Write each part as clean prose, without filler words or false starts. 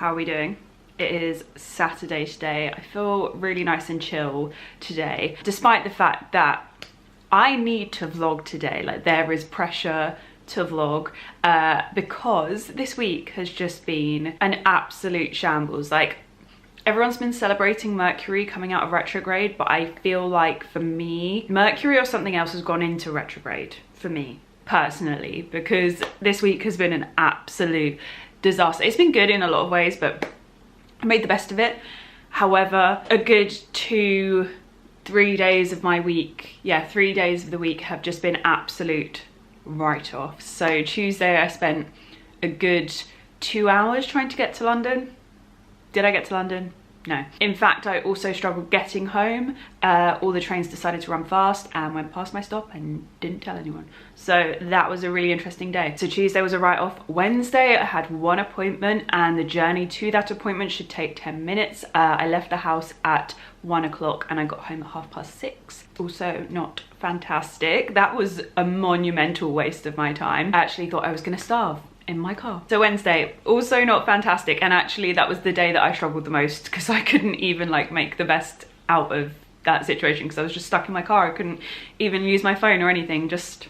How are we doing? It is Saturday today. I feel really nice and chill today, despite the fact that I need to vlog today. Like, there is pressure to vlog because this week has just been an absolute shambles. Like, everyone's been celebrating Mercury coming out of retrograde, but I feel like for me, Mercury or something else has gone into retrograde for me personally, because this week has been an absolute disaster. It's been good in a lot of ways, but I made the best of it. However, a good 2-3 days of my week, yeah, 3 days of the week have just been absolute write-offs. So Tuesday I spent a good 2 hours trying to get to London. Did I get to London? No. In fact, I also struggled getting home. All the trains decided to run fast and went past my stop and didn't tell anyone. So that was a really interesting day. So Tuesday was a write-off. Wednesday, I had one appointment and the journey to that appointment should take 10 minutes. I left the house at 1 o'clock and I got home at 6:30. Also not fantastic. That was a monumental waste of my time. I actually thought I was gonna starve in my car. So Wednesday, also not fantastic, and actually that was the day that I struggled the most because I couldn't even like make the best out of that situation because I was just stuck in my car. I couldn't even use my phone or anything, just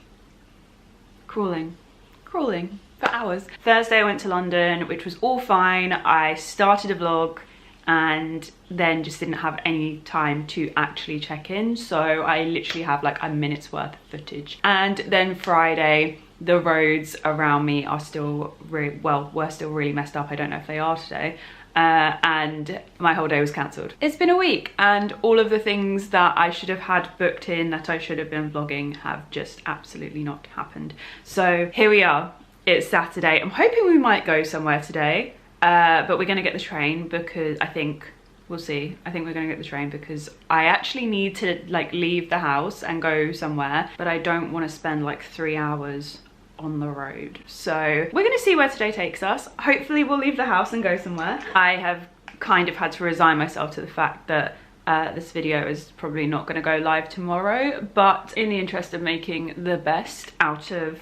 crawling for hours. Thursday I went to London, which was all fine. I started a vlog and then just didn't have any time to actually check in, so I literally have like a minute's worth of footage. And then Friday, the roads around me are still were still really messed up. I don't know if they are today. And my whole day was cancelled. It's been a week and all of the things that I should have had booked in, that I should have been vlogging, have just absolutely not happened. So here we are, it's Saturday. I'm hoping we might go somewhere today, but we're gonna get the train because I think, we'll see. I think we're gonna get the train because I actually need to like leave the house and go somewhere, but I don't want to spend like 3 hours on the road. So we're gonna see where today takes us. Hopefully we'll leave the house and go somewhere. I have kind of had to resign myself to the fact that this video is probably not going to go live tomorrow, but in the interest of making the best out of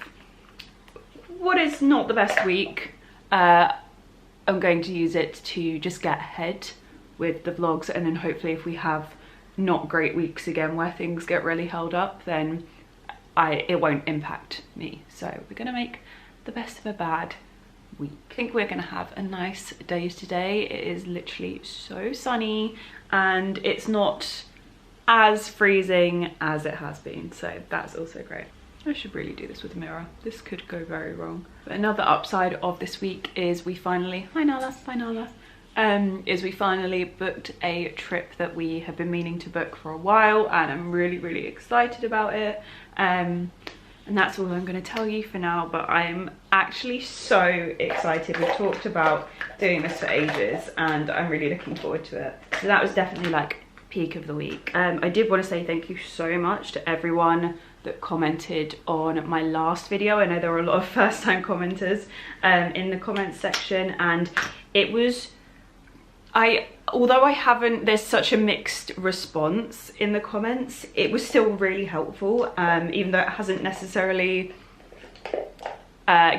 what is not the best week, I'm going to use it to just get ahead with the vlogs, and then hopefully if we have not great weeks again where things get really held up, then it won't impact me. So we're gonna make the best of a bad week. I think we're gonna have a nice day today. It is literally so sunny and it's not as freezing as it has been, so that's also great. I should really do this with a mirror. This could go very wrong. But another upside of this week is we finally, hi Nala, bye Nala. Is we finally booked a trip that we have been meaning to book for a while, and I'm really excited about it. And that's all I'm going to tell you for now, but I'm actually so excited. We've talked about doing this for ages and I'm really looking forward to it. So that was definitely like peak of the week. I did want to say thank you so much to everyone that commented on my last video. I know there were a lot of first-time commenters in the comments section, and it was, although I haven't, there's such a mixed response in the comments, it was still really helpful, even though it hasn't necessarily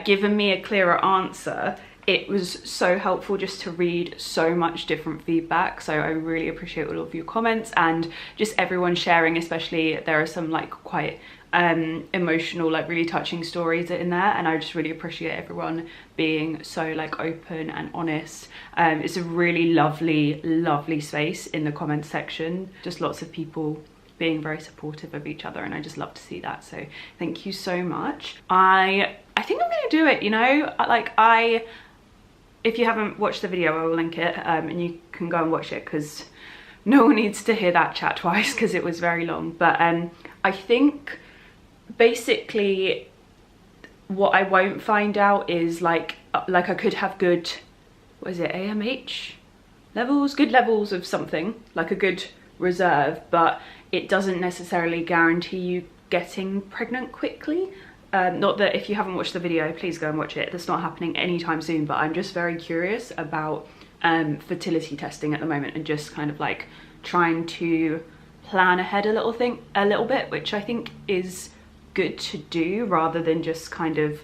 given me a clearer answer. It was so helpful just to read so much different feedback, so I really appreciate all of your comments and just everyone sharing. Especially there are some like quite emotional, like really touching stories in there, and I just really appreciate everyone being so like open and honest. It's a really lovely space in the comments section, just lots of people being very supportive of each other, and I just love to see that, so thank you so much. I think I'm gonna do it, you know, like if you haven't watched the video, I will link it, and you can go and watch it because no one needs to hear that chat twice because it was very long. But I think basically what I won't find out is like I could have good, what is it, AMH levels, good levels of something, like a good reserve, but it doesn't necessarily guarantee you getting pregnant quickly. Not that if you haven't watched the video, please go and watch it. That's not happening anytime soon, but I'm just very curious about fertility testing at the moment and just kind of like trying to plan ahead a little bit, which I think is good to do rather than just kind of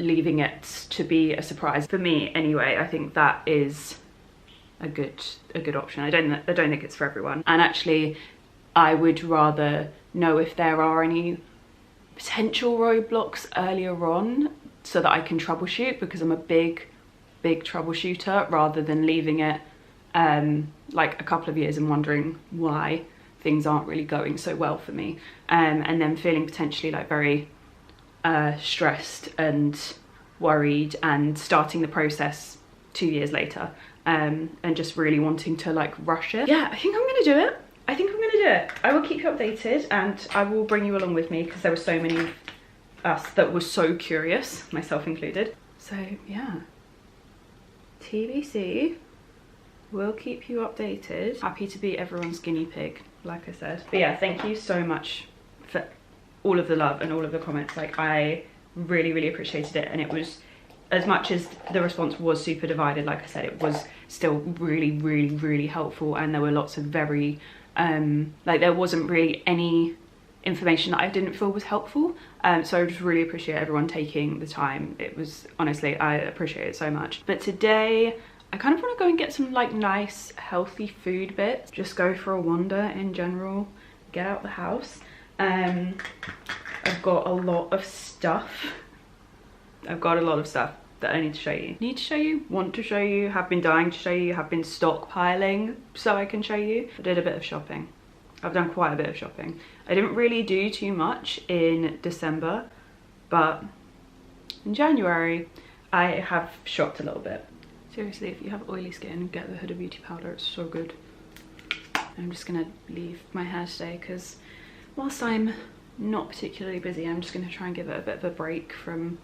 leaving it to be a surprise. For me anyway, I think that is a good option. I don't think it's for everyone. And actually, I would rather know if there are any potential roadblocks earlier on so that I can troubleshoot, because I'm a big troubleshooter, rather than leaving it like a couple of years and wondering why things aren't really going so well for me, and then feeling potentially like very stressed and worried, and starting the process 2 years later, and just really wanting to like rush it. Yeah, I think I'm gonna do it. I will keep you updated, and I will bring you along with me, because there were so many of us that were so curious, myself included. So yeah, TBC, we'll keep you updated. Happy to be everyone's guinea pig, like I said. But yeah, thank you so much for all of the love and all of the comments. Like, I really appreciated it, and it was, as much as the response was super divided, like I said, it was still really helpful, and there were lots of very like, there wasn't really any information that I didn't feel was helpful, so I just really appreciate everyone taking the time. It was, honestly, I appreciate it so much. But today I kind of want to go and get some like nice healthy food bits, just go for a wander in general, get out the house. I've got a lot of stuff that I need to show you, want to show you, have been dying to show you, have been stockpiling so I can show you. I did a bit of shopping. I've done quite a bit of shopping. I didn't really do too much in December, but in January I have shopped a little bit. Seriously, if you have oily skin, get the Huda Beauty powder, it's so good. I'm just gonna leave my hair today, because whilst I'm not particularly busy, I'm just gonna try and give it a bit of a break from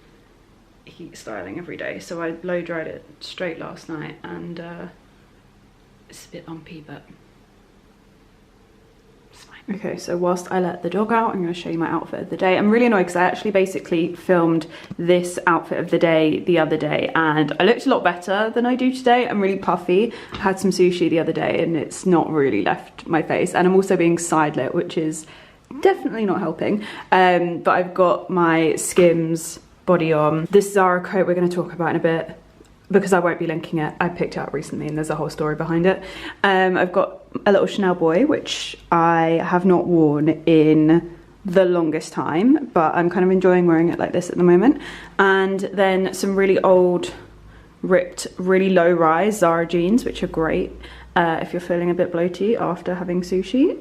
heat styling every day. So I blow dried it straight last night, and it's a bit lumpy, but it's fine. Okay, so whilst I let the dog out, I'm going to show you my outfit of the day. I'm really annoyed because I actually basically filmed this outfit of the day the other day, and I looked a lot better than I do today. I'm really puffy. I had some sushi the other day and it's not really left my face, and I'm also being side lit, which is definitely not helping. But I've got my Skims body on. This Zara coat we're going to talk about in a bit, because I won't be linking it. I picked it up recently and there's a whole story behind it. I've got a little Chanel boy, which I have not worn in the longest time, but I'm kind of enjoying wearing it like this at the moment. And then some really old, ripped, really low rise Zara jeans, which are great if you're feeling a bit bloaty after having sushi.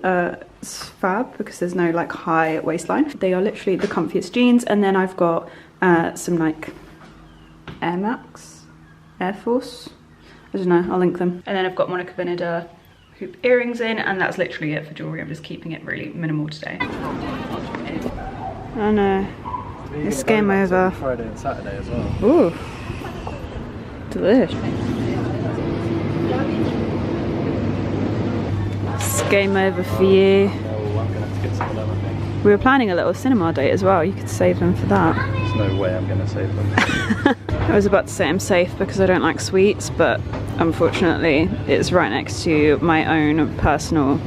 It's fab because there's no like high waistline. They are literally the comfiest jeans. And then I've got some like Air Max, Air Force, I don't know, I'll link them. And then I've got Monica Vinader hoop earrings in, and that's literally it for jewellery. I'm just keeping it really minimal today. Oh no, it's game over. Friday and Saturday as well. Ooh, delish. It's game over for you. No, I'm gonna have to get some of them, I think. We were planning a little cinema date as well. You could save them for that. There's no way I'm gonna save them. I was about to say I'm safe because I don't like sweets, but unfortunately it's right next to my own personal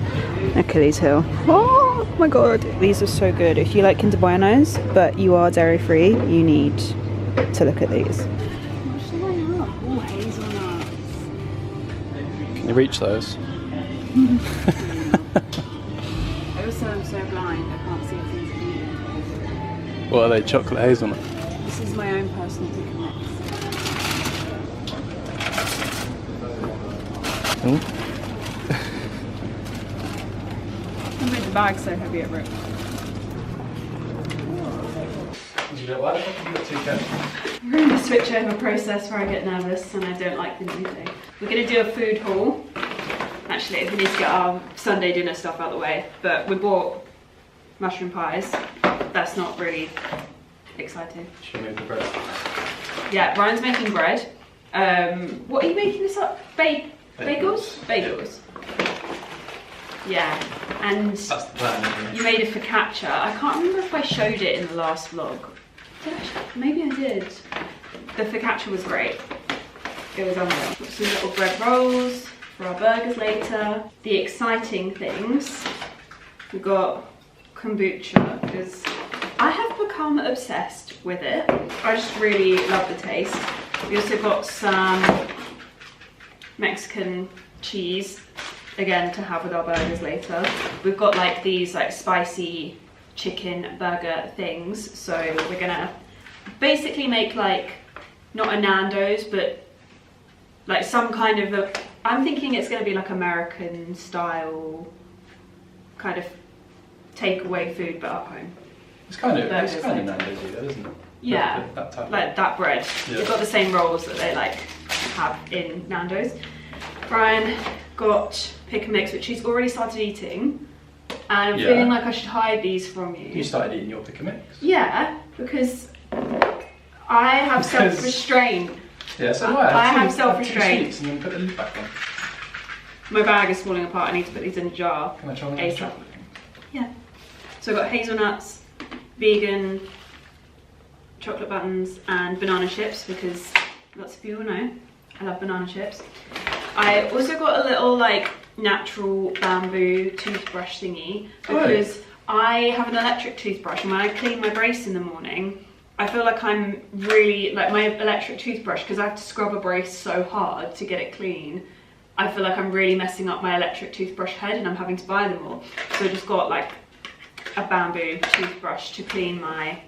Achilles heel. Oh my god, these are so good. If you like Kinder Buenos but you are dairy free, you need to look at these. Can you reach those? I also am so blind I can't see things eating. What are they, chocolate hazelnut? This is my own personal pick and mix. Oh. I made the bag so heavy it ripped. Why the fuck have you got two cats? We're in the switch over process where I get nervous and I don't like the new thing. We're going to do a food haul. Actually, we need to get our Sunday dinner stuff out of the way, but we bought mushroom pies. That's not really exciting. Should we move the bread? Yeah, Ryan's making bread. What are you making this up? Bagels? Bagels. Yeah, and That's the plan, isn't it? you made a focaccia. I can't remember if I showed it in the last vlog. Did I? Maybe I did. The focaccia was great. It was unreal. Got some little bread rolls for our burgers later. The exciting things. We got kombucha, because I have become obsessed with it. I just really love the taste. We also got some Mexican cheese, again, to have with our burgers later. We've got like these like spicy chicken burger things. So we're gonna basically make like, not a Nando's, but like some kind of a, I'm thinking it's gonna be like American style kind of takeaway food, but at home. It's kind of Nando's, isn't it? Yeah, that type like that bread. Yeah. It's got the same rolls that they like have in Nando's. Brian got pick and mix, which he's already started eating, and I'm feeling like I should hide these from you. You started eating your pick and mix? Yeah, because I have self-restraint. Yeah, so I have self-restraint. And then put the lid back on. My bag is falling apart. I need to put these in a jar. Can I try one of those chocolate? Yeah. So I've got hazelnuts, vegan chocolate buttons, and banana chips, because lots of people know I love banana chips. I also got a little like natural bamboo toothbrush thingy, because I have an electric toothbrush, and when I clean my brace in the morning, I feel like I'm really, like my electric toothbrush, because I have to scrub a brace so hard to get it clean, I feel like I'm really messing up my electric toothbrush head and I'm having to buy them all. So I just got like a bamboo toothbrush to clean my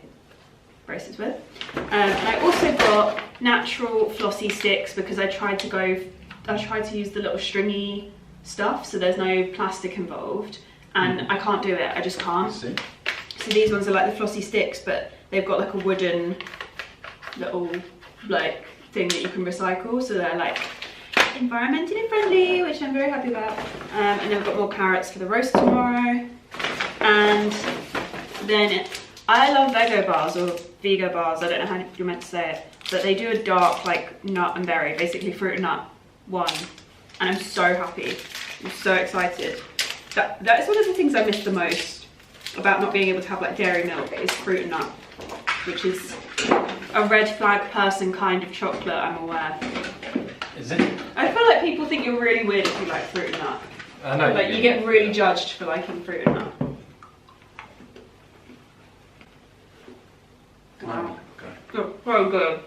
braces with. And I also got natural flossy sticks, because I tried to use the little stringy stuff, so there's no plastic involved, and I can't do it, I just can't. So these ones are like the flossy sticks, but they've got like a wooden little like thing that you can recycle, so they're like environmentally friendly, which I'm very happy about. And then we've got more carrots for the roast tomorrow. And then I love Vego bars, or Vigo bars, I don't know how you're meant to say it, but they do a dark like nut and berry, basically fruit and nut one, and I'm so happy. I'm so excited. That is one of the things I miss the most about not being able to have like dairy milk, is fruit and nut, which is a red flag person kind of chocolate, I'm aware. Is it? I feel like people think you're really weird if you like fruit and nut. I know. Like you get really judged for liking fruit and nut. Wow. Okay. So good.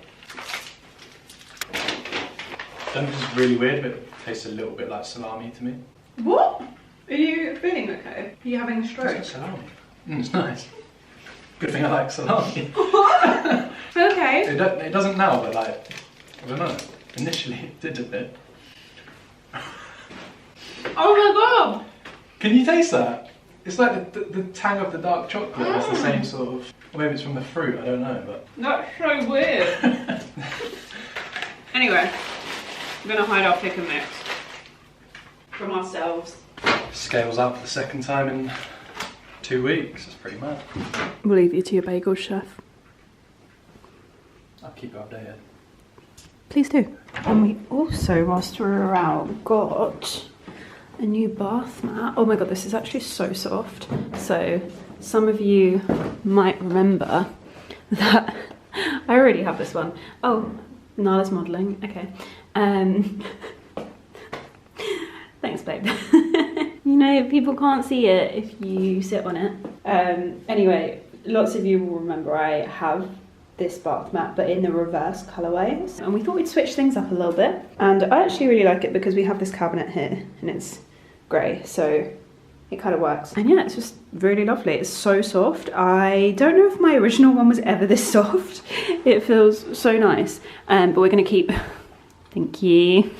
Don't know if it's really weird, but it tastes a little bit like salami to me. What? Are you feeling okay? Are you having a stroke? It's like salami. It's nice. Good thing I like salami. Okay. It doesn't now, but like, I don't know. Initially it did a bit. Oh my god! Can you taste that? It's like the tang of the dark chocolate has the same sort of, or maybe it's from the fruit, I don't know, but. That's so weird. Anyway, we're gonna hide our pick and mix from ourselves. Scales up for the second time in 2 weeks, that's pretty mad. We'll leave you to your bagel, chef. I'll keep you updated. Please do. And we also, whilst we were out, got a new bath mat. Oh my god, this is actually so soft. So some of you might remember that I already have this one. Oh, Nala's modelling. Okay. Thanks, babe. You know, people can't see it if you sit on it. Anyway, lots of you will remember I have this bath mat, but in the reverse colourway. And we thought we'd switch things up a little bit. And I actually really like it because we have this cabinet here and it's grey, so it kind of works. And yeah, it's just really lovely. It's so soft. I don't know if my original one was ever this soft. It feels so nice. But we're gonna keep, thank you.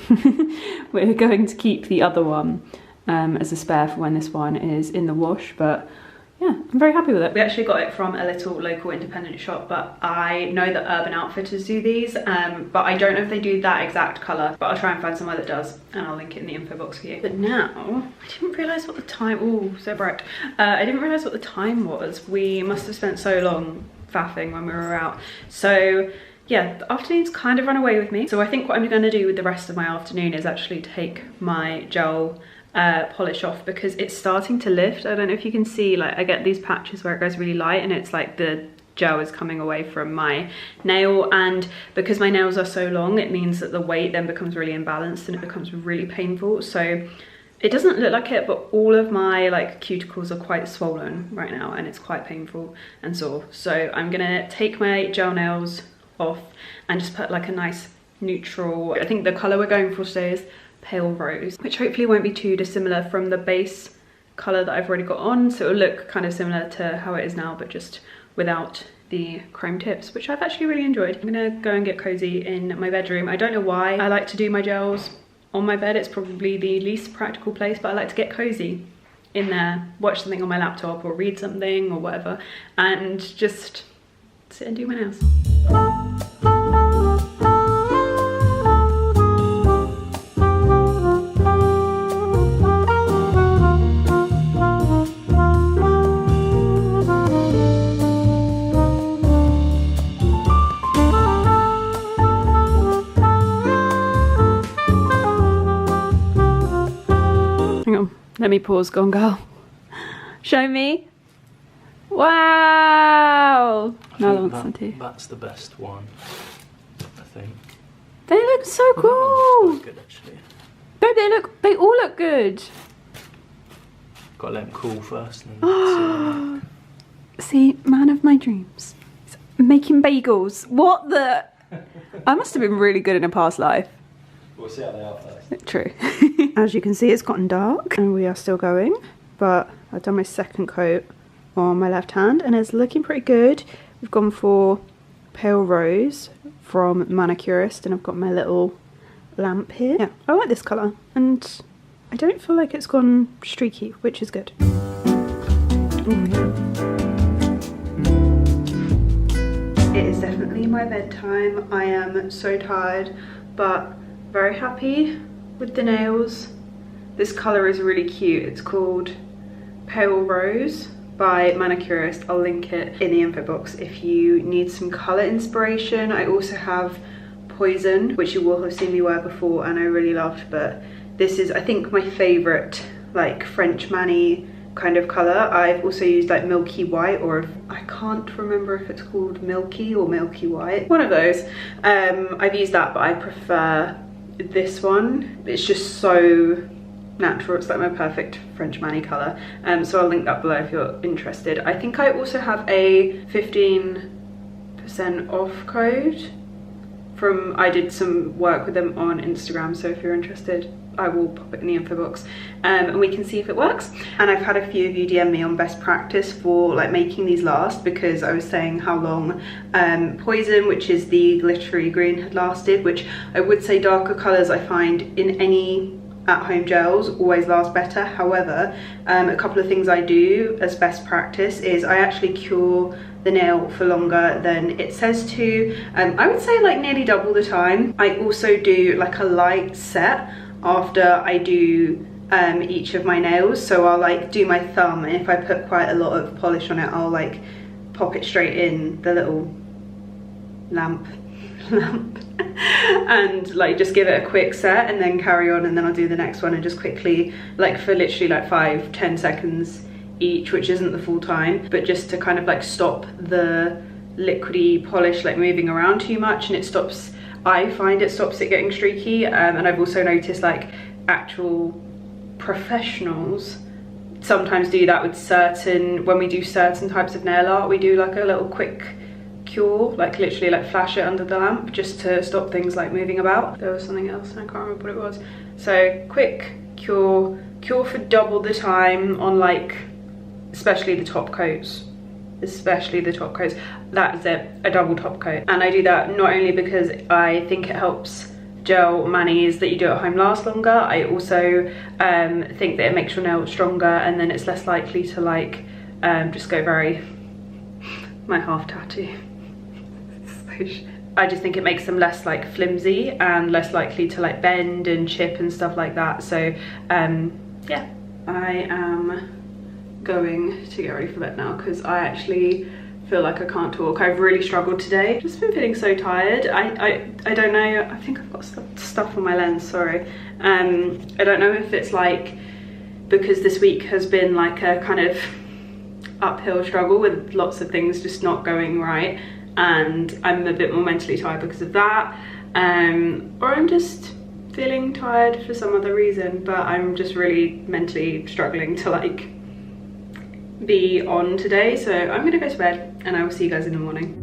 We're going to keep the other one as a spare for when this one is in the wash, but yeah, I'm very happy with it. We actually got it from a little local independent shop, but I know that Urban Outfitters do these, but I don't know if they do that exact colour, but I'll try and find somewhere that does, and I'll link it in the info box for you. But now, I didn't realise what the time, oh, so bright. I didn't realise what the time was. We must have spent so long faffing when we were out. So yeah, the afternoon's kind of run away with me. So I think what I'm gonna do with the rest of my afternoon is actually take my gel polish off, because it's starting to lift. I don't know if you can see, like I get these patches where it goes really light and it's like the gel is coming away from my nail, and because my nails are so long, it means that the weight then becomes really imbalanced and it becomes really painful. So It doesn't look like it, but all of my like cuticles are quite swollen right now and it's quite painful and sore. So I'm gonna take my gel nails off and just put like a nice neutral, I think the colour we're going for today is pale rose, which hopefully won't be too dissimilar from the base colour that I've already got on. So it'll look kind of similar to how it is now, but just without the chrome tips, which I've actually really enjoyed. I'm gonna go and get cozy in my bedroom. I don't know why I like to do my gels on my bed. It's probably the least practical place, but I like to get cozy in there, watch something on my laptop or read something or whatever, and just sit and do my nails. Let me pause, go on girl. Show me. Wow! That's the best one, I think. They look so cool! Quite good actually. No, they all look good. Gotta let them cool first and then see, man of my dreams. Making bagels. What the? I must have been really good in a past life. We'll see how they are first. True. As you can see, it's gotten dark and we are still going, but I've done my second coat on my left hand and it's looking pretty good. We've gone for pale rose from Manicurist and I've got my little lamp here. Yeah, I like this colour and I don't feel like it's gone streaky, which is good. It is definitely my bedtime. I am so tired, but very happy with the nails. This colour is really cute. It's called Pale Rose by Manicurist. I'll link it in the info box if you need some colour inspiration. I also have Poison, which you will have seen me wear before and I really loved, but this is I think my favourite like French mani kind of colour. I've also used like Milky White, or I can't remember if it's called Milky or Milky White, one of those. I've used that, but I prefer this one. It's just so natural. It's like my perfect French mani colour. So I'll link that below if you're interested. I think I also have a 15% off code from, I did some work with them on Instagram, so if you're interested I will pop it in the info box and we can see if it works. And I've had a few of you DM me on best practice for like making these last, because I was saying how long Poison, which is the glittery green, had lasted, which I would say darker colours I find in any at-home gels always last better. However, a couple of things I do as best practice is I actually cure the nail for longer than it says to. I would say like nearly double the time. I also do like a light set after I do each of my nails, so I'll like do my thumb, and if I put quite a lot of polish on it I'll like pop it straight in the little lamp and like just give it a quick set and then carry on, and then I'll do the next one and just quickly, like for literally like 5-10 seconds each, which isn't the full time, but just to kind of like stop the liquidy polish like moving around too much, and it stops, I find it stops it getting streaky. And I've also noticed like actual professionals sometimes do that with certain, when we do certain types of nail art, we do like a little quick cure, like literally like flash it under the lamp just to stop things like moving about. There was something else, I can't remember what it was. So quick cure for double the time on like, especially the top coats. That is it, a double top coat. And I do that not only because I think it helps gel manis that you do at home last longer, I also think that it makes your nail stronger, and then it's less likely to like just go very, my half tattoo. I just think it makes them less like flimsy and less likely to like bend and chip and stuff like that. So yeah, I am going to get ready for bed now because I actually feel like I can't talk. I've really struggled today. Just been feeling so tired. I don't know, I think I've got stuff on my lens, sorry. I don't know if it's like because this week has been like a kind of uphill struggle with lots of things just not going right, and I'm a bit more mentally tired because of that, or I'm just feeling tired for some other reason, but I'm just really mentally struggling to like be on today. So I'm gonna go to bed and I will see you guys in the morning.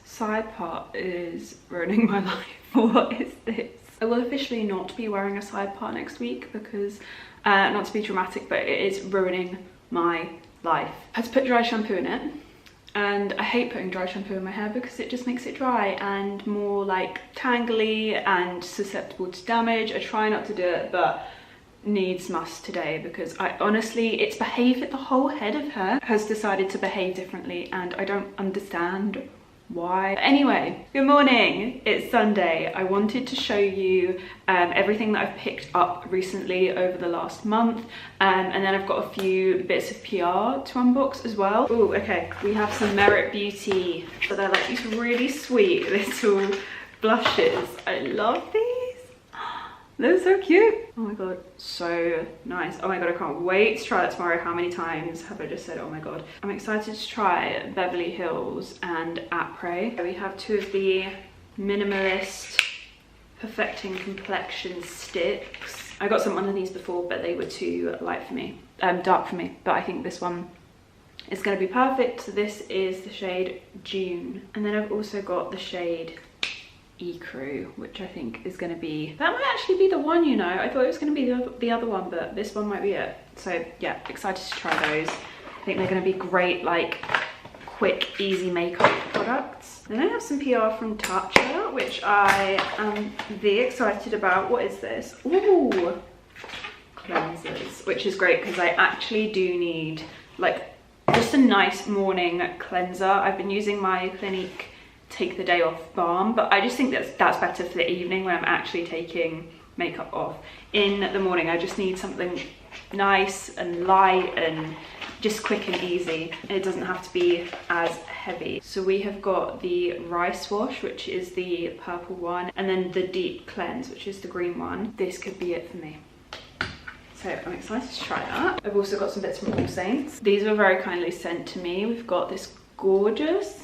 Side part is ruining my life. What is this? I will officially not be wearing a side part next week because, not to be dramatic, but it is ruining my life. I had to put dry shampoo in it, and I hate putting dry shampoo in my hair because it just makes it dry and more like tangly and susceptible to damage. I try not to do it, but needs must today because I honestly, it's behaved, the whole head of hair has decided to behave differently and I don't understand why. Anyway, good morning, it's Sunday. I wanted to show you everything that I've picked up recently over the last month, and then I've got a few bits of PR to unbox as well. Oh, okay, we have some Merit Beauty, so they're like these really sweet little blushes. I love these. They're so cute. Oh my god, so nice. Oh my god, I can't wait to try that tomorrow. How many times have I just said oh my god? I'm excited to try Beverly Hills and Après. We have two of the Minimalist Perfecting Complexion sticks. I got some one of these before, but they were too light for me, dark for me. But I think this one is going to be perfect. So this is the shade June. And then I've also got the shade Ecru, which I think is going to be, that might actually be the one, you know. I thought it was going to be the other one, but this one might be it. So yeah, excited to try those. I think they're going to be great, like quick, easy makeup products. Then I have some PR from TATCHA, which I am very excited about. What is this? Ooh, cleansers, which is great because I actually do need like just a nice morning cleanser. I've been using my Clinique Take the Day Off balm, but I just think that's better for the evening when I'm actually taking makeup off. In the morning I just need something nice and light and just quick and easy. It doesn't have to be as heavy. So we have got the Rice Wash, which is the purple one, and then the Deep Cleanse, which is the green one. This could be it for me. So I'm excited to try that. I've also got some bits from All Saints. These were very kindly sent to me. We've got this gorgeous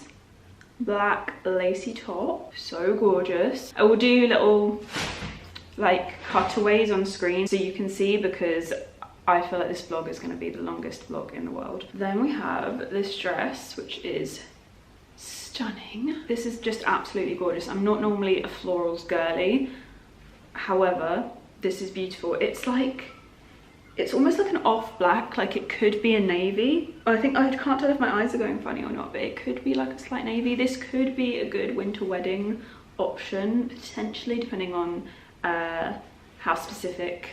black lacy top, so gorgeous. I will do little like cutaways on screen so you can see, because I feel like this vlog is going to be the longest vlog in the world. Then we have this dress, which is stunning. This is just absolutely gorgeous. I'm not normally a florals girly, however this is beautiful. It's like, it's almost like an off black, like it could be a navy. I think, I can't tell if my eyes are going funny or not, but it could be like a slight navy. This could be a good winter wedding option, potentially, depending on how specific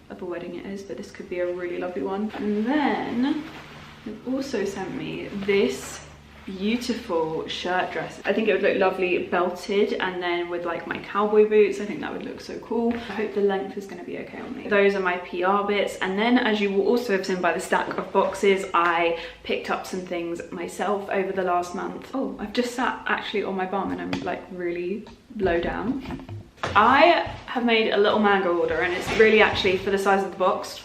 of a wedding it is, but this could be a really lovely one. And then they've also sent me this beautiful shirt dress. I think it would look lovely belted, and then with like my cowboy boots, I think that would look so cool. I hope the length is going to be okay on me. Those are my PR bits, and then as you will also have seen by the stack of boxes, I picked up some things myself over the last month. Oh, I've just sat actually on my bum and I'm like really low down. I have made a little mango order, and it's really actually, for the size of the box,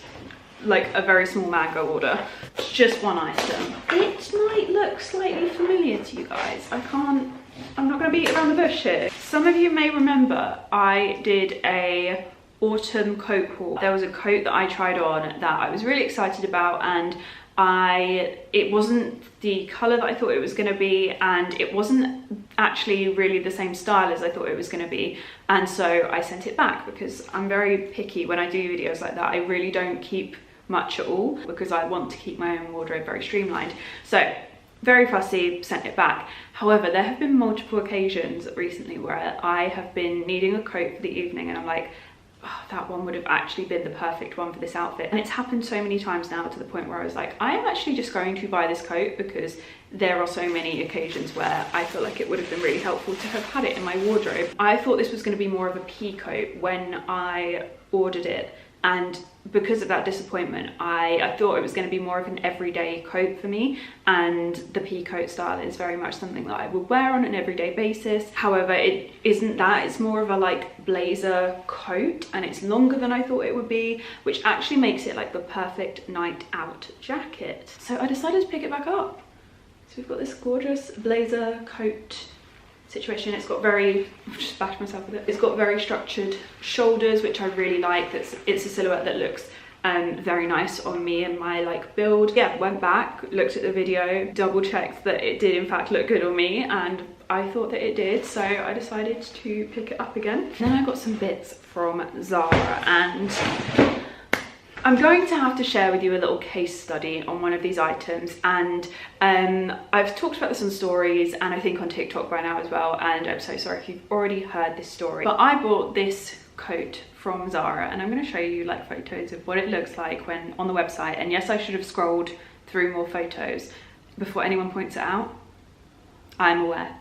like a very small mango order. It's just one item. It might look slightly familiar to you guys. I'm not gonna beat around the bush here. Some of you may remember I did a autumn coat haul. There was a coat that I tried on that I was really excited about, and it wasn't the color that I thought it was going to be, and it wasn't actually really the same style as I thought it was going to be, and so I sent it back because I'm very picky when I do videos like that. I really don't keep much at all because I want to keep my own wardrobe very streamlined. So very fussy, sent it back. However, there have been multiple occasions recently where I have been needing a coat for the evening and I'm like, that one would have actually been the perfect one for this outfit. And it's happened so many times now to the point where I was like, I am actually just going to buy this coat because there are so many occasions where I feel like it would have been really helpful to have had it in my wardrobe. I thought this was going to be more of a pea coat when I ordered it, and because of that disappointment, I thought it was going to be more of an everyday coat for me, and the pea coat style is very much something that I would wear on an everyday basis. However, it isn't that. It's more of a like blazer coat, and it's longer than I thought it would be, which actually makes it like the perfect night out jacket. So I decided to pick it back up. So we've got this gorgeous blazer coat situation. It's got very, I've just bashed myself with it. It's got very structured shoulders, which I really like. It's a silhouette that looks very nice on me and my like build. Yeah, went back, looked at the video, double checked that it did in fact look good on me, and I thought that it did, so I decided to pick it up again. Then I got some bits from Zara, and I'm going to have to share with you a little case study on one of these items, and I've talked about this on stories and I think on TikTok by now as well, and I'm so sorry if you've already heard this story, but I bought this coat from Zara, and I'm going to show you like photos of what it looks like when on the website. And yes, I should have scrolled through more photos before anyone points it out. I'm aware,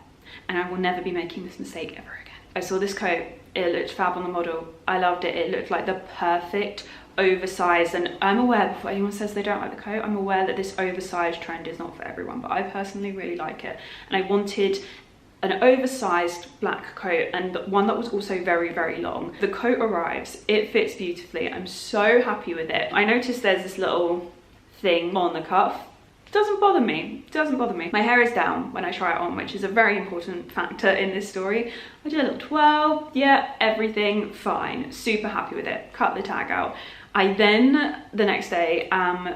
and I will never be making this mistake ever again. I saw this coat, it looked fab on the model, I loved it, it looked like the perfect oversized, and I'm aware, before anyone says they don't like the coat, I'm aware that this oversized trend is not for everyone, but I personally really like it, and I wanted an oversized black coat, and one that was also very, very long. The coat arrives, it fits beautifully, I'm so happy with it. I noticed there's this little thing on the cuff. Doesn't bother me, doesn't bother me. My hair is down when I try it on, which is a very important factor in this story. I did a little twirl, yeah, everything fine, super happy with it. Cut the tag out. I then, the next day, am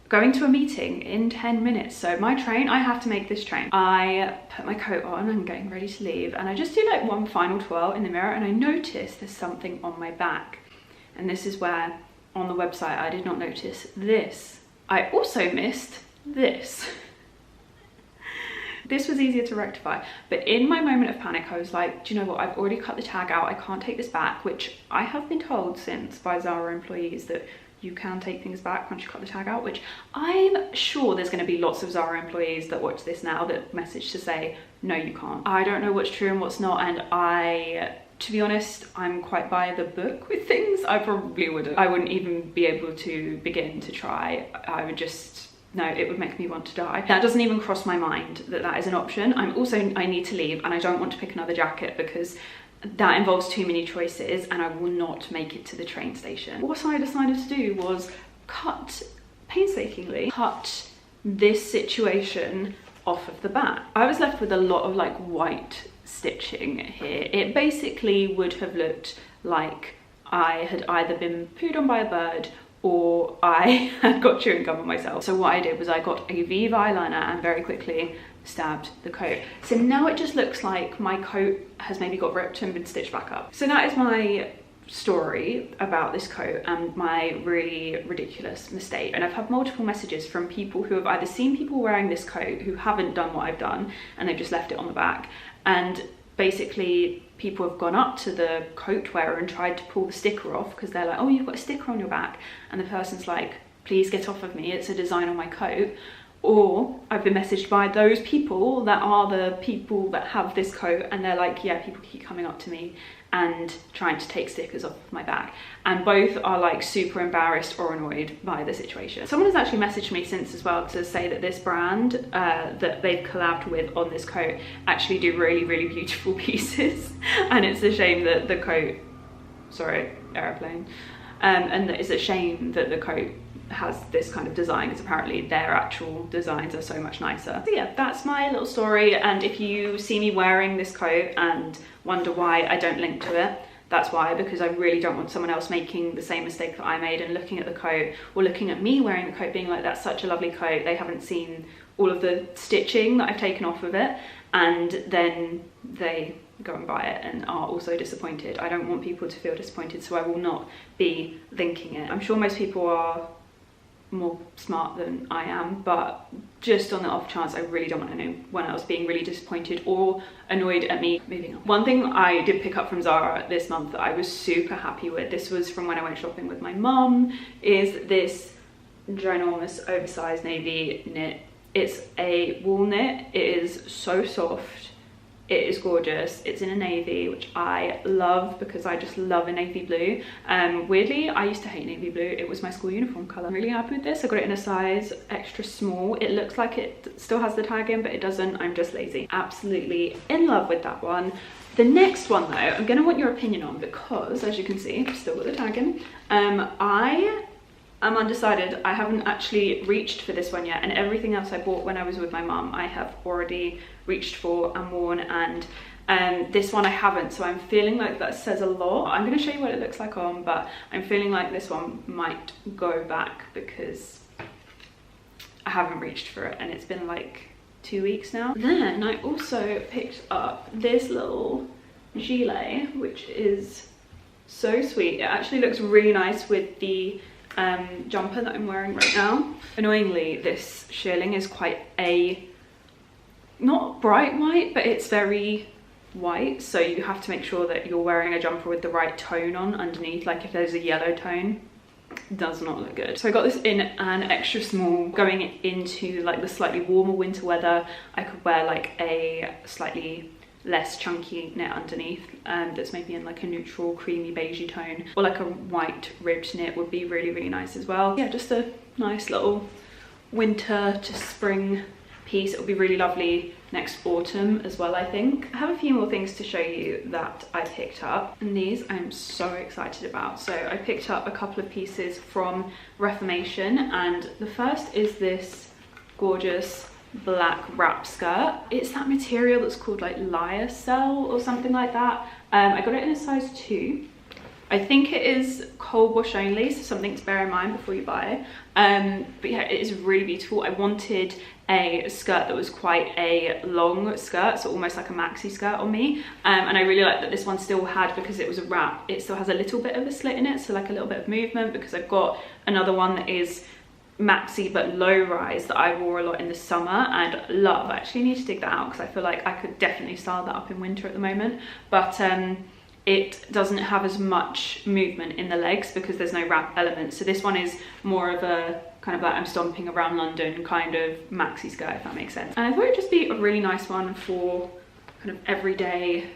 going to a meeting in 10 minutes. So my train, I have to make this train. I put my coat on, I'm getting ready to leave, and I just do like one final twirl in the mirror, and I notice there's something on my back. And this is where, on the website, I did not notice this. I also missed this. This was easier to rectify, but in my moment of panic I was like, do you know what, I've already cut the tag out, I can't take this back, which I have been told since by Zara employees that you can take things back once you cut the tag out, which I'm sure there's going to be lots of Zara employees that watch this now that message to say no, you can't. I don't know what's true and what's not, and to be honest, I'm quite by the book with things. I probably wouldn't. I wouldn't even be able to begin to try. I would just, no, it would make me want to die. That doesn't even cross my mind that that is an option. I need to leave, and I don't want to pick another jacket because that involves too many choices, and I will not make it to the train station. What I decided to do was painstakingly cut this situation off of the back. I was left with a lot of like white stitching here. It basically would have looked like I had either been pooed on by a bird or I had got chewing gum on myself. So what I did was I got a Viva eyeliner and very quickly stabbed the coat. So now it just looks like my coat has maybe got ripped and been stitched back up. So that is my story about this coat and my really ridiculous mistake. And I've had multiple messages from people who have either seen people wearing this coat who haven't done what I've done and they've just left it on the back, and basically people have gone up to the coat wearer and tried to pull the sticker off because they're like, oh, you've got a sticker on your back, and the person's like, please get off of me, it's a design on my coat. Or I've been messaged by those people that are the people that have this coat, and they're like, yeah, people keep coming up to me and trying to take stickers off of my back, and both are like super embarrassed or annoyed by the situation. Someone has actually messaged me since as well to say that this brand that they've collabed with on this coat actually do really, really beautiful pieces, and it's a shame that the coat, sorry, airplane, and it's a shame that the coat has this kind of design because apparently their actual designs are so much nicer. So yeah, that's my little story, and if you see me wearing this coat and wonder why I don't link to it, that's why, because I really don't want someone else making the same mistake that I made and looking at the coat or looking at me wearing the coat being like, that's such a lovely coat, they haven't seen all of the stitching that I've taken off of it, and then they go and buy it and are also disappointed. I don't want people to feel disappointed, so I will not be linking it. I'm sure most people are more smart than I am, but just on the off chance, I really don't want anyone else being really disappointed or annoyed at me. Moving on. One thing I did pick up from Zara this month that I was super happy with, this was from when I went shopping with my mum, is this ginormous oversized navy knit. It's a wool knit. It is so soft. It is gorgeous. It's in a navy, which I love because I just love a navy blue. Weirdly, I used to hate navy blue. It was my school uniform colour. I'm really happy with this. I got it in a size extra small. It looks like it still has the tag in, but it doesn't. I'm just lazy. Absolutely in love with that one. The next one though, I'm going to want your opinion on because, as you can see, I've still got the tag in. I'm undecided. I haven't actually reached for this one yet, and everything else I bought when I was with my mum I have already reached for and worn, and this one I haven't, so I'm feeling like that says a lot. I'm going to show you what it looks like on, but I'm feeling like this one might go back because I haven't reached for it and it's been like 2 weeks now. Then I also picked up this little gilet, which is so sweet. It actually looks really nice with the jumper that I'm wearing right now. Annoyingly, this shearling is quite a, not bright white, but it's very white, so you have to make sure that you're wearing a jumper with the right tone on underneath. Like if there's a yellow tone, it does not look good. So I got this in an extra small. Going into like the slightly warmer winter weather, I could wear like a slightly less chunky knit underneath that's maybe in like a neutral creamy beigey tone, or like a white ribbed knit would be really, really nice as well. Yeah, just a nice little winter to spring piece. It will be really lovely next autumn as well, I think. I have a few more things to show you that I picked up, and these I'm so excited about. So I picked up a couple of pieces from Reformation, and the first is this gorgeous black wrap skirt. It's that material that's called like lyocell or something like that. I got it in a size 2. I think it is cold wash only, so something to bear in mind before you buy. But yeah, it is really beautiful. I wanted a skirt that was quite a long skirt, so almost like a maxi skirt on me, and I really like that this one still had, because it was a wrap, it still has a little bit of a slit in it, so like a little bit of movement, because I've got another one that is maxi but low rise that I wore a lot in the summer and love. I actually need to dig that out because I feel like I could definitely style that up in winter at the moment, but it doesn't have as much movement in the legs because there's no wrap element. So this one is more of a kind of like I'm stomping around London kind of maxi skirt, if that makes sense. And I thought it'd just be a really nice one for kind of everyday,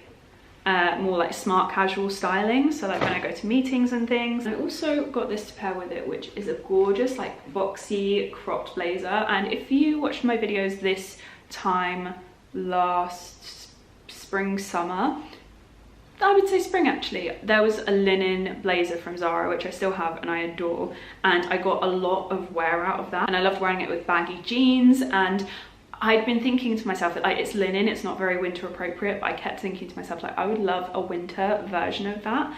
more like smart casual styling, so like when I go to meetings and things. I also got this to pair with it, which is a gorgeous like boxy cropped blazer. And if you watched my videos this time last spring summer, I would say spring actually, there was a linen blazer from Zara which I still have and I adore, and I got a lot of wear out of that, and I loved wearing it with baggy jeans. And I'd been thinking to myself that like it's linen, it's not very winter appropriate, but I kept thinking to myself like I would love a winter version of that,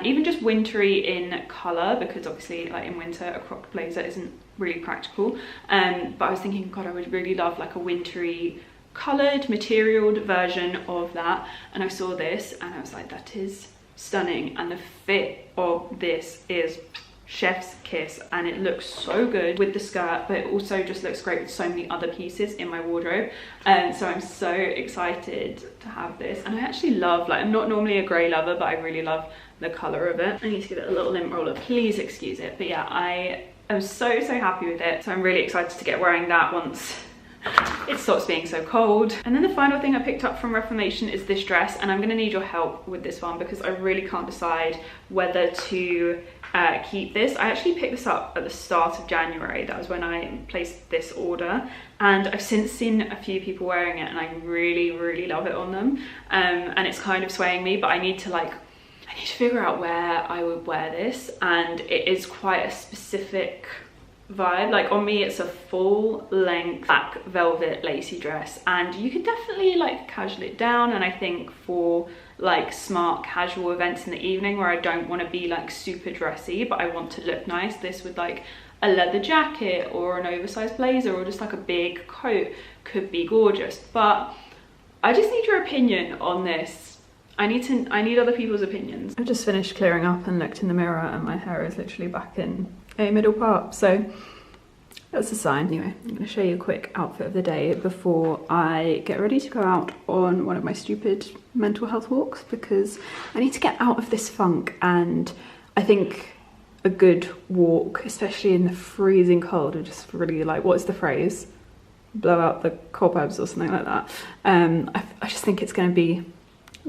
even just wintry in colour, because obviously like in winter a cropped blazer isn't really practical, but I was thinking, God, I would really love like a wintry coloured materialed version of that. And I saw this and I was like, that is stunning, and the fit of this is chef's kiss, and it looks so good with the skirt, but it also just looks great with so many other pieces in my wardrobe. And so I'm so excited to have this, and I actually love, like I'm not normally a grey lover, but I really love the colour of it. I need to give it a little lint roller, please excuse it, but yeah, I am so happy with it. So I'm really excited to get wearing that once it stops being so cold. And then the final thing I picked up from Reformation is this dress, and I'm going to need your help with this one because I really can't decide whether to keep this. I actually picked this up at the start of January. That was when I placed this order, and I've since seen a few people wearing it and I really love it on them, and it's kind of swaying me, but I need to figure out where I would wear this, and it is quite a specific vibe. Like on me it's a full length black velvet lacy dress, and you could definitely like casual it down, and I think for like smart casual events in the evening where I don't want to be like super dressy but I want to look nice, this with like a leather jacket or an oversized blazer or just like a big coat could be gorgeous. But I just need your opinion on this. I need other people's opinions. I've just finished clearing up and looked in the mirror and my hair is literally back in a middle part, so That's a sign. Anyway, I'm gonna show you a quick outfit of the day before I get ready to go out on one of my stupid mental health walks, because I need to get out of this funk, and I think a good walk, especially in the freezing cold, would just really, like, what's the phrase? Blow out the cobwebs or something like that. I just think it's gonna be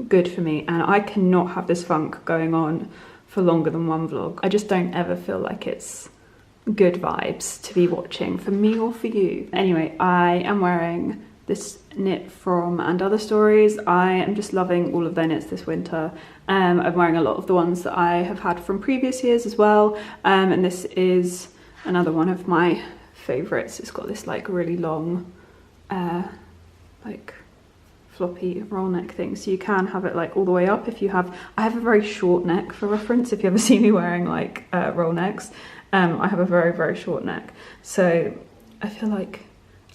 good for me, and I cannot have this funk going on for longer than one vlog. I just don't ever feel like it's good vibes to be watching for me or for you. Anyway, I am wearing this knit from And Other Stories. I am just loving all of their knits this winter. I'm wearing a lot of the ones that I have had from previous years as well. And this is another one of my favorites. It's got this like really long, like floppy roll neck thing, so you can have it like all the way up if you have. I have a very short neck, for reference, if you ever see me wearing like roll necks. I have a very short neck, so I feel like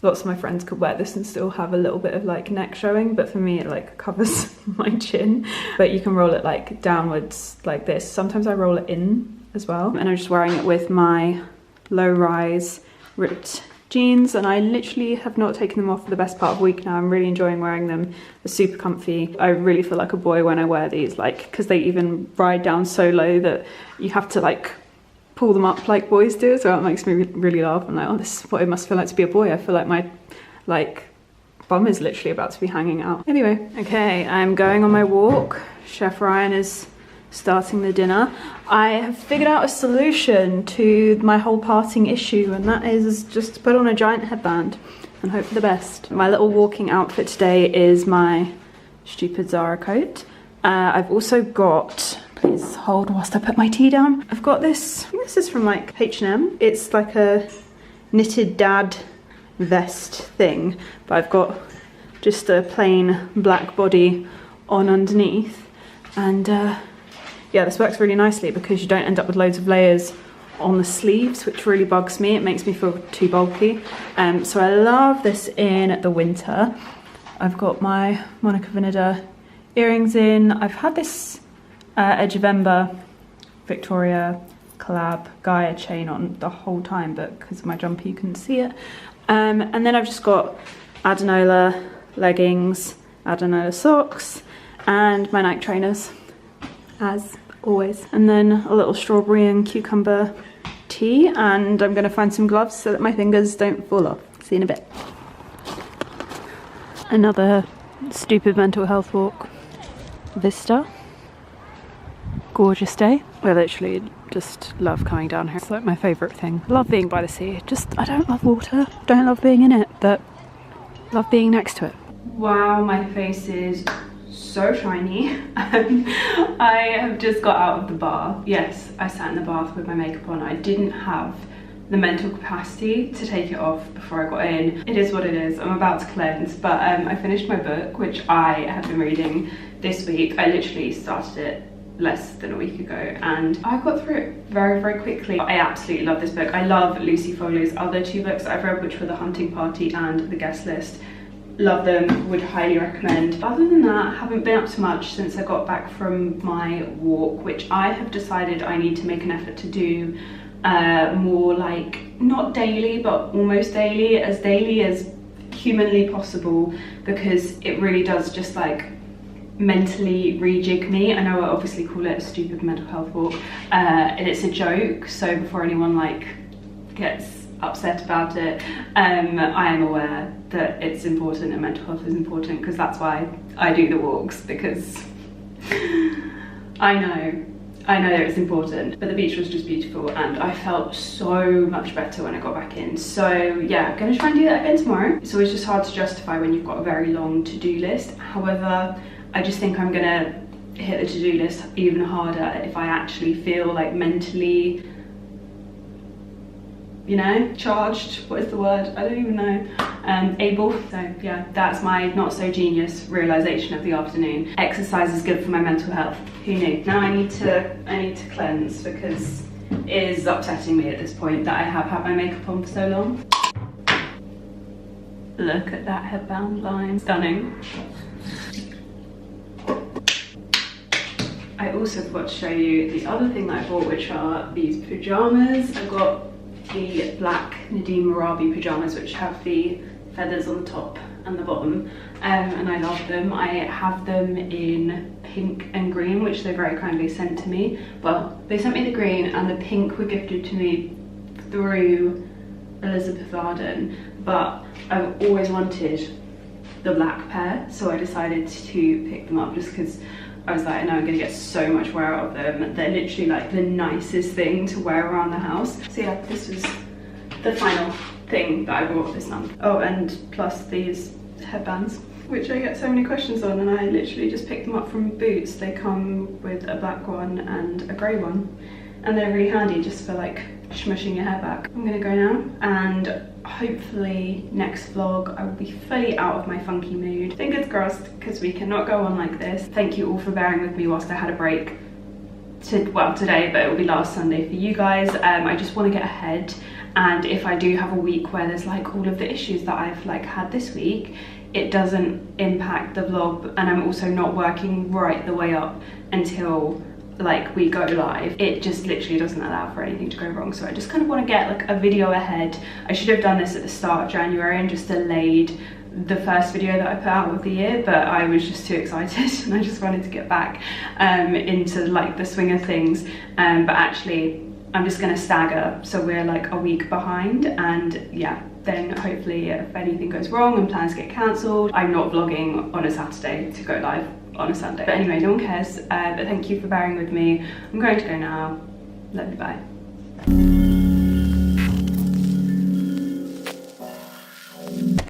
lots of my friends could wear this and still have a little bit of like neck showing, but for me it like covers my chin. But you can roll it like downwards like this. Sometimes I roll it in as well, and I'm just wearing it with my low-rise ripped jeans, and I literally have not taken them off for the best part of a week now. I'm really enjoying wearing them. They're super comfy. I really feel like a boy when I wear these, like, because they even ride down so low that you have to like pull them up like boys do, so it makes me really laugh. I'm like, oh, this is what it must feel like to be a boy. I feel like my like bum is literally about to be hanging out. Anyway, okay, I'm going on my walk. Chef Ryan is starting the dinner. I have figured out a solution to my whole parting issue, and that is just to put on a giant headband and hope for the best. My little walking outfit today is my stupid Zara coat. I've also got, please hold whilst I put my tea down. I've got this, I think this is from like H&M. It's like a knitted dad vest thing, but I've got just a plain black body on underneath. And yeah, this works really nicely because you don't end up with loads of layers on the sleeves, which really bugs me. It makes me feel too bulky. So I love this in the winter. I've got my Monica Vinader earrings in. I've had this Edge of Ember Victoria collab Gaia chain on the whole time, but because of my jumper you couldn't see it. And then I've just got Adenola leggings, Adenola socks, and my Nike trainers, as always. And then a little strawberry and cucumber tea, and I'm gonna find some gloves so that my fingers don't fall off. See you in a bit. Another stupid mental health walk. Vista. Gorgeous day. I literally just love coming down here. It's like my favourite thing. Love being by the sea. Just, I don't love water, don't love being in it, but love being next to it. Wow, my face is so shiny. I have just got out of the bath. Yes, I sat in the bath with my makeup on. I didn't have the mental capacity to take it off before I got in. It is what it is. I'm about to cleanse, but I finished my book, which I have been reading this week. I literally started it less than a week ago, and I got through it very quickly. I absolutely love this book. I love Lucy Foley's other two books that I've read, which were The Hunting Party and The Guest List. Love them, would highly recommend. Other than that, I haven't been up to much since I got back from my walk, which I have decided I need to make an effort to do more, like, not daily, but almost daily as humanly possible, because it really does just like mentally rejig me. I know I obviously call it a stupid mental health walk, and it's a joke, so before anyone like gets upset about it, I am aware that it's important and mental health is important, because that's why I do the walks, because I know it's important. But the beach was just beautiful, and I felt so much better when I got back in. So yeah, I'm gonna try and do that again tomorrow. It's always just hard to justify when you've got a very long to-do list. However, I just think I'm gonna hit the to-do list even harder if I actually feel like mentally, you know, charged. What is the word? I don't even know. Able. So yeah, that's my not so genius realization of the afternoon. Exercise is good for my mental health. Who knew? Now I need to cleanse, because it is upsetting me at this point that I have had my makeup on for so long. Look at that headband line. Stunning. I also forgot to show you the other thing that I bought, which are these pajamas. I got the black Nadine Marabi pyjamas, which have the feathers on the top and the bottom, and I love them. I have them in pink and green, which they very kindly sent to me. Well, they sent me the green, and the pink were gifted to me through Elizabeth Arden, but I've always wanted the black pair, so I decided to pick them up just because I was like, I know I'm gonna get so much wear out of them. They're literally like the nicest thing to wear around the house. So yeah, this was the final thing that I bought this month. Oh, and plus these headbands, which I get so many questions on, and I literally just picked them up from Boots. They come with a black one and a grey one, and they're really handy just for like smushing your hair back. I'm gonna go now, and hopefully next vlog I will be fully out of my funky mood. Fingers crossed, because we cannot go on like this. Thank you all for bearing with me whilst I had a break. Well, today, but it will be last Sunday for you guys. I just want to get ahead, and if I do have a week where there's like all of the issues that I've like had this week, it doesn't impact the vlog, and I'm also not working right the way up until like we go live. It just literally doesn't allow for anything to go wrong, so I just kind of want to get like a video ahead. I should have done this at the start of January and just delayed the first video that I put out of the year, but I was just too excited and I just wanted to get back into like the swing of things. But actually I'm just gonna stagger, so we're like a week behind, and yeah, then hopefully if anything goes wrong and plans get cancelled, I'm not vlogging on a Saturday to go live on a Sunday. But anyway, no one cares. But thank you for bearing with me. I'm going to go now. Love you, bye.